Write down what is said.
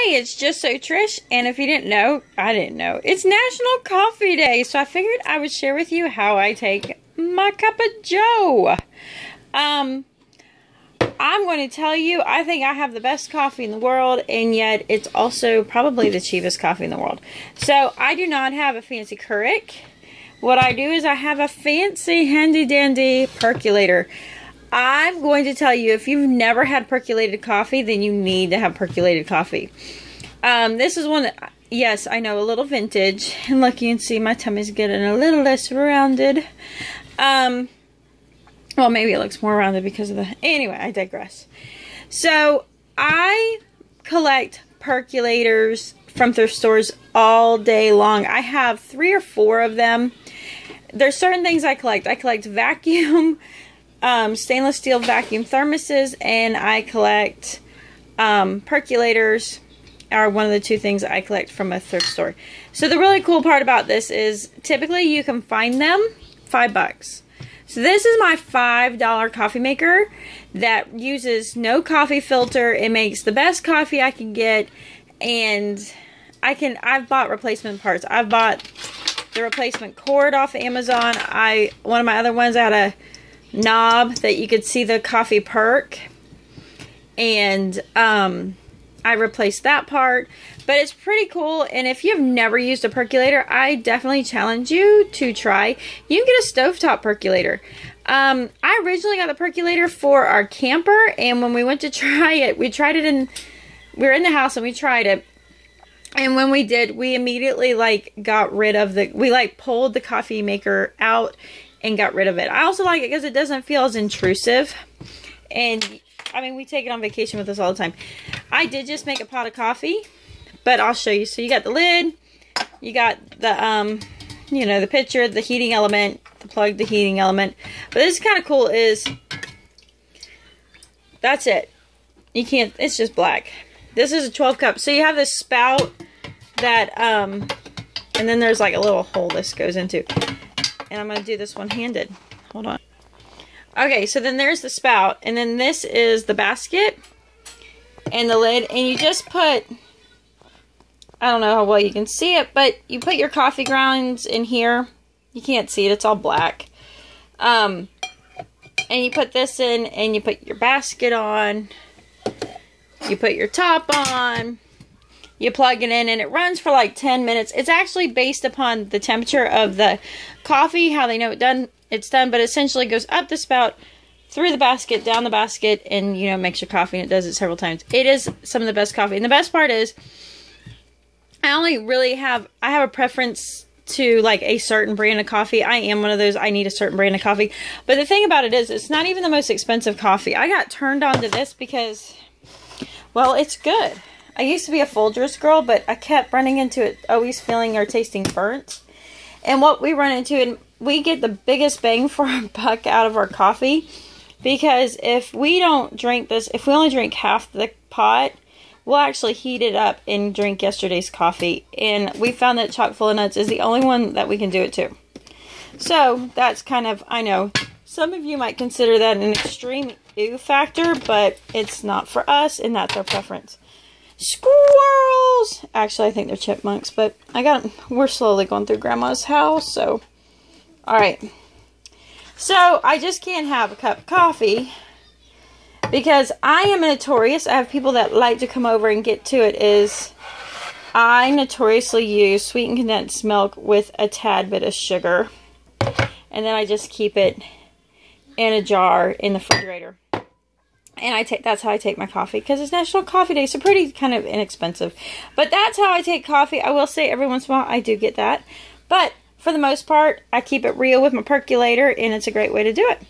Hey, it's Just So Trish, and if you didn't know, I didn't know, it's National Coffee Day, so I figured I would share with you how I take my cup of joe. I'm going to tell you, I think I have the best coffee in the world, and yet it's also probably the cheapest coffee in the world. So, I do not have a fancy Keurig. What I do is I have a fancy handy-dandy percolator. I'm going to tell you, if you've never had percolated coffee, then you need to have percolated coffee. This is one that, yes, I know, a little vintage. And look, you can see my tummy's getting a little less rounded. Well, maybe it looks more rounded because of the... Anyway, I digress. So, I collect percolators from thrift stores all day long. I have 3 or 4 of them. There's certain things I collect. I collect vacuum... stainless steel vacuum thermoses, and I collect percolators are one of the 2 things I collect from a thrift store. So the really cool part about this is typically you can find them $5. So this is my $5 coffee maker that uses no coffee filter. It makes the best coffee I can get, and I've bought replacement parts. I've bought the replacement cord off Amazon. One of my other ones, I had a knob that you could see the coffee perk, and I replaced that part, but it's pretty cool. And if you've never used a percolator, I definitely challenge you to try. You can get a stovetop percolator. I originally got the percolator for our camper, and when we went to try it, we were in the house and we tried it. And when we did, we immediately got rid of we pulled the coffee maker out and got rid of it. I also like it because it doesn't feel as intrusive. And, I mean, we take it on vacation with us all the time. I did just make a pot of coffee, but I'll show you. So, you got the lid, you got the, the pitcher, the heating element, the plug, the heating element. But this is kind of cool is, that's it. You can't, it's just black. This is a 12 cup. So, you have this spout that, and then there's like a little hole this goes into. And I'm going to do this one-handed. Hold on. Okay, so then there's the spout. And then this is the basket. And the lid. And you just put... I don't know how well you can see it. But you put your coffee grounds in here. You can't see it. It's all black. And you put this in. And you put your basket on. You put your top on. You plug it in, and it runs for like 10 minutes. It's actually based upon the temperature of the coffee, how they know it's done, but essentially goes up the spout, through the basket, down the basket, and, makes your coffee, and it does it several times. It is some of the best coffee. And the best part is, I have a preference to, like, a certain brand of coffee. I am one of those, I need a certain brand of coffee. But the thing about it is, it's not even the most expensive coffee. I got turned on to this because, well, it's good. I used to be a Folgers girl, but I kept running into it, always feeling or tasting burnt. And what we run into, and we get the biggest bang for our buck out of our coffee, because if we don't drink this, if we only drink half the pot, we'll actually heat it up and drink yesterday's coffee. And we found that chock full of nuts is the only one that we can do it to. So that's kind of, I know, some of you might consider that an extreme ew factor, but it's not for us, and that's our preference. Squirrels! Actually, I think they're chipmunks, but we're slowly going through Grandma's house, so. Alright. So, I just can't have a cup of coffee because I am notorious. I have people that like to come over and get to it is I notoriously use sweetened condensed milk with a tad bit of sugar. And then I just keep it in a jar in the refrigerator. And that's how I take my coffee, because it's National Coffee Day, so pretty kind of inexpensive. But that's how I take coffee. I will say every once in a while I do get that. But for the most part, I keep it real with my percolator, and it's a great way to do it.